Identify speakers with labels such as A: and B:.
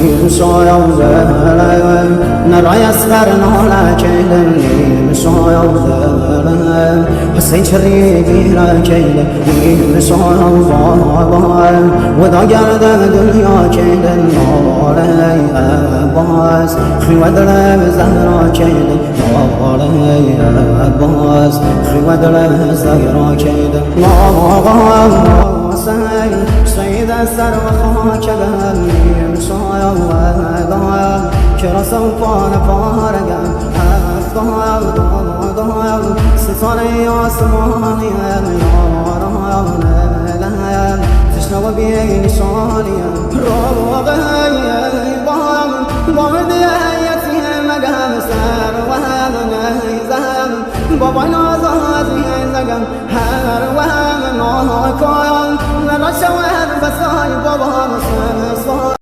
A: نیم سایه و زلم نرای اسفر ناله کیلم نیم سایه و زلم حسین چری گیره کیلم نیم سایه و زلم و دا گرده دنیا کیلم ناله عباس خیوه دلم زهرا کیلم ناله عباس خیوه دلم زهرا کیلم ناله سيد السر وخاك بهمي مشايا وضايا كرا سوف نفارقا أفضايا وضايا ستاني عصماني يا رايا ونلايا تشنو بيني شاليا روغي بام بامدي يتي مقام سر وهم نيزم بابا نازازي زقم هر وهم ناكايا نرشوه بساي بابا